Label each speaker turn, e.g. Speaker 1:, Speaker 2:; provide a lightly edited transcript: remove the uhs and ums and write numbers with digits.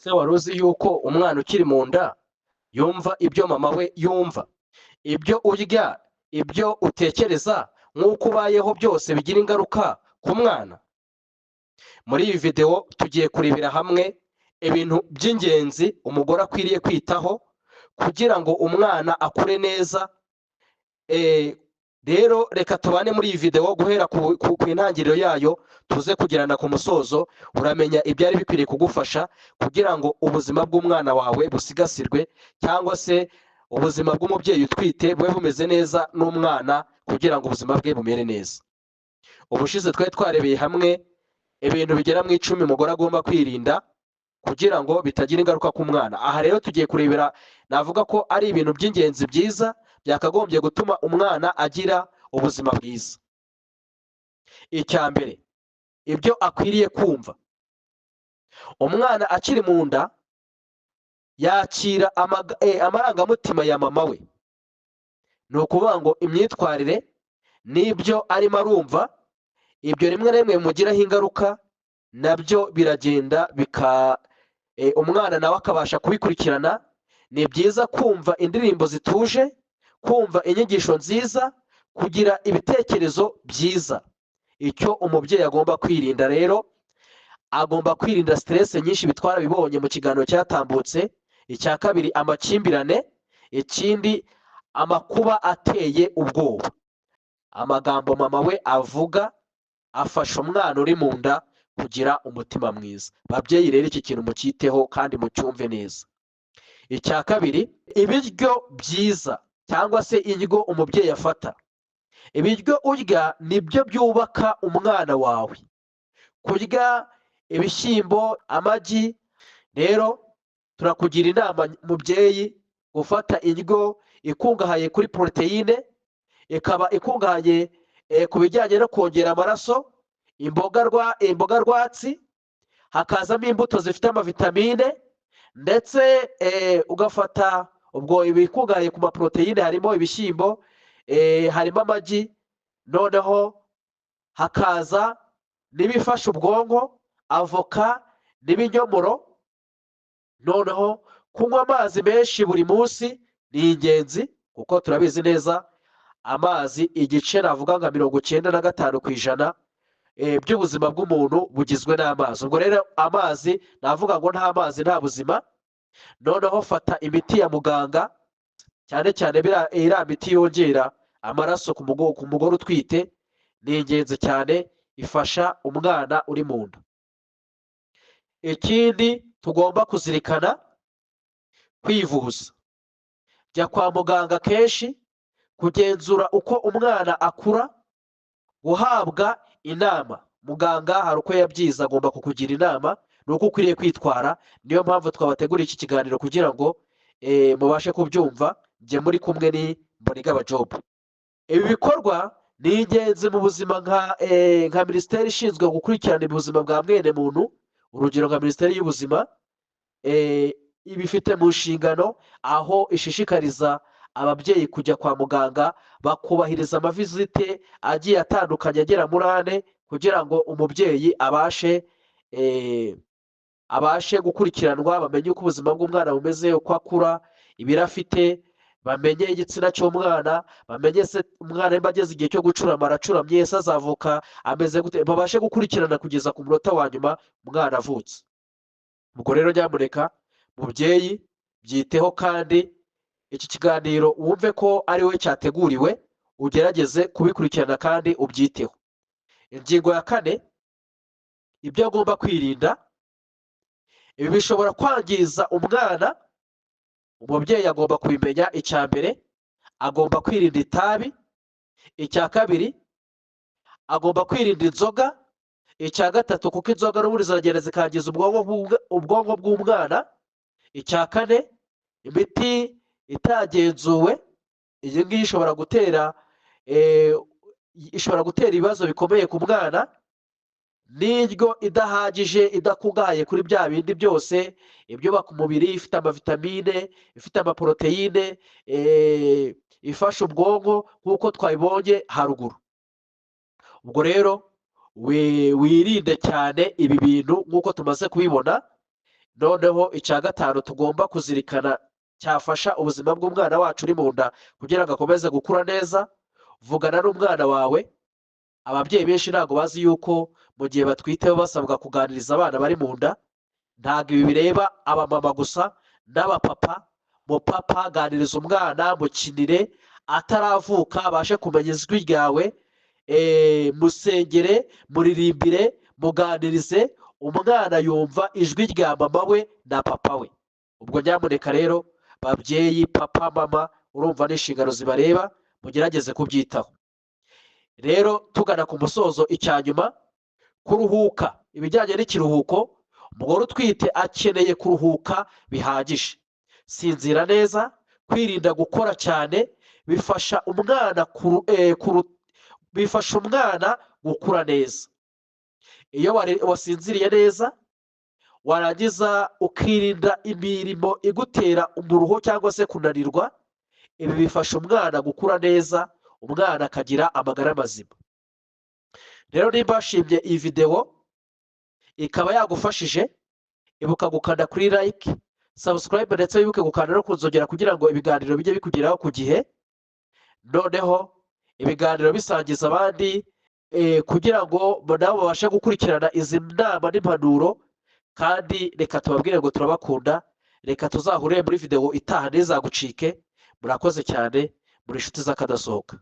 Speaker 1: ese wari uzi yuko umwana ukiri mu nda yumva ibyo mama we yumva? Ibyo urya, ibyo utekereza nk'uko ubayeho byose bigira ingaruka ku mwana. Muri iyi video tugiye kurebera hamwe ibintu by'ingenzi umugore akwiriye kwitaho kugira ngo umwana akure neza. Rero reka tubane muri iyi video guhera ku intangiriro yayo tuze kugirana ku musozo. Uramenya ibyari bikwiriye kugufasha kugira ngo ubuzima bw'umwana wawe busigasirwe, cyangwa se ubuzima bw'umubyeyi utwite bube bumeze neza n'umwana kugira ngo ubuzima bwe bumere neza. Ubushize twari twarebeye hamwe ibintu bigera mu 10 umugore agomba kwirinda kugira ngo bitagira ingaruka ku mwana. Aha rero tugiye kurebera, navuga ko ari ibintu by'ingenzi byiza byakagombye gutuma umwana agira ubuzima bwiza. Icya mbere, ibyo akwiriye kumva. Umwana akiri mu nda yakira amarangamutima ya mama we. Ni ukuvuga ngo imyitwarire n'ibyo arimo arumva, ibyo rimwe na rimwe bimugiraho ingaruka, nabyo biragenda umwana nawe akabasha kubikurikirana. Ni byiza kumva indirimbo zituje, kumva inyigisho nziza, kugira ibitekerezo byiza. Icyo umubyeyi agomba kwirinda rero, agomba kwirinda stress nyinshi bitwara bibonye mu kiganiro cyatambutse. Icya kabiri, amakimbirane. Ikindi, amakuba ateye ubwoba. Amagambo mama we avuga afasha umwana uri mu nda kugira umutima mwiza. Babyeyi rero iki kintu mucyiteho kandi mucyumve neza. Icya kabiri, ibiryo byiza cyangwa se indyo umubyeyi afata. Ibiryo urya nibyo byubaka umwana wawe. Kurya ibishyimbo, amagi. Rero turakugira inama mubyeyi gufata indyo ikungahaye kuri proteine, ikaba ikungahaye ku bijyanye no kongera amaraso, imboga rwatsi, hakazamo imbuto zifite amavitamine, ndetse ugafata ubwo ibikungahaye ku maproteine harimo ibishyimbo, harimo amagi, noneho hakaza n'ibifasha ubwonko, avoka n'ibinyomoro. Noneho kunywa amazi menshi buri munsi ni ingenzi, kuko turabizi neza amazi igice navuga nka 95% by'ubuzima bw'umuntu bugizwe n'amazi. Ubwo rero amazi navuga ngo nta mazi nta buzima. Noneho fata imiti ya muganga, cyane cyane iriya miti yongera amaraso ku mugore utwite. Ni ingenzi cyane, ifasha umwana uri mu nda. Ikindi tugomba kuzirikana, kwivuza. Jya kwa muganga kenshi kugenzura uko umwana akura, guhabwa inama. Muganga hari uko yabyize, agomba kukugira inama nuko ukwiriye kwitwara. Niyo mpamvu twabateguriye iki kiganiro kugira ngo mubashe kubyumva. Njye muri kumwe ni Mbonigaba Job. Ibi bikorwa ni ingenzi mu buzima nka minisiteri ishinzwe gukurikirana ubuzima bwa mwene muntu. Urugero nka minisiteri y'ubuzima ibifite mu nshingano, aho ishishikariza ababyeyi kujya kwa muganga bakubahiriza amavizite agiye atandukanye agera muri 4 kugira ngo umubyeyi abashe gukurikiranwa, bamenye uko ubuzima bw'umwana bumeze, uko akura, ibiro afite, bamenye igitsina cy'umwana, bamenye se umwana niba ageze igihe cyo gucurama aracuramye, ese azavuka ameze gute, babashe gukurikirana kugeza ku munota wa nyuma umwana avutse. Ubwo rero nyamuneka mubyeyi byiteho, kandi iki kiganiro wumve ko ari we cyateguriwe, ugerageze kubikurikirana kandi ubyiteho. Ingingo ya 4, ibyo agomba kwirinda. Ibi bishobora kwangiza umwana, umubyeyi agomba kubimenya. Icya mbere, agomba kwirinda itabi. Icya kabiri, agomba kwirinda inzoga. Icya gatatu, kuko inzoga n'ubundi ziragenda zikangiza ubwonko bw'umwana. Icya kane, imiti itagenzuwe. Iyi ngiyi ishobora gutera ibibazo bikomeye ku mwana. N'indyo idahagije, idakungahaye kuri bya bindi byose, ibyubaka umubiri, ifite amavitamine, ifite amaproteine, ifasha ubwonko nk'uko twabibonye haruguru. Ubwo rero wirinde cyane ibi bintu nk'uko tumaze kubibona. noneho icya gatanu tugomba kuzirikana cyafasha ubuzima bw'umwana wacu uri mu nda kugira ngo akomeze gukura neza. Vugana n'umwana wawe. Ababyeyi benshi ntabwo bazi yuko mu gihe batwite baba basabwa kuganiriza abana bari mu nda. Ntabwo ibi bireba abamama gusa n'abapapa. Mupapa ganiriza umwana, mukinire ataravuka abashe kumenya ijwi ryawe, musengere, muririmbire, muganirize, umwana yumva ijwi rya mama we na papa we. Ubwo nyamuneka rero babyeyi, papa, mama, urumva n'inshingano zibareba, mugerageze kubyitaho. Rero tugana ku musozo, icya nyuma, kuruhuka. Ibijyanye n'ikiruhuko, umugore utwite akeneye kuruhuka bihagije. Sinzira neza, kwirinda gukora cyane bifasha umwana gukura neza. Iyo wasinziriye neza, warangiza ukirinda imirimo igutera umuruho cyangwa se kunanirwa, ibi bifasha umwana gukura neza, umwana akagira amagara mazima. Rero niba washimye iyi video ikaba yagufashije, ibuka gukanda kuri like, subscribe ndetse wibuke gukanda no kunzogera kugira ngo ibiganiro bijye bikugeraho ku gihe. Noneho ibiganiro bisangiza abandi kugira ngo nabo babashe gukurikirana izi nama n'impanuro. Kandi reka tubabwire ngo turabakunda, reka tuzahure muri video itaha ntizagucike. Murakoze cyane, muri inshuti z'akadasohoka.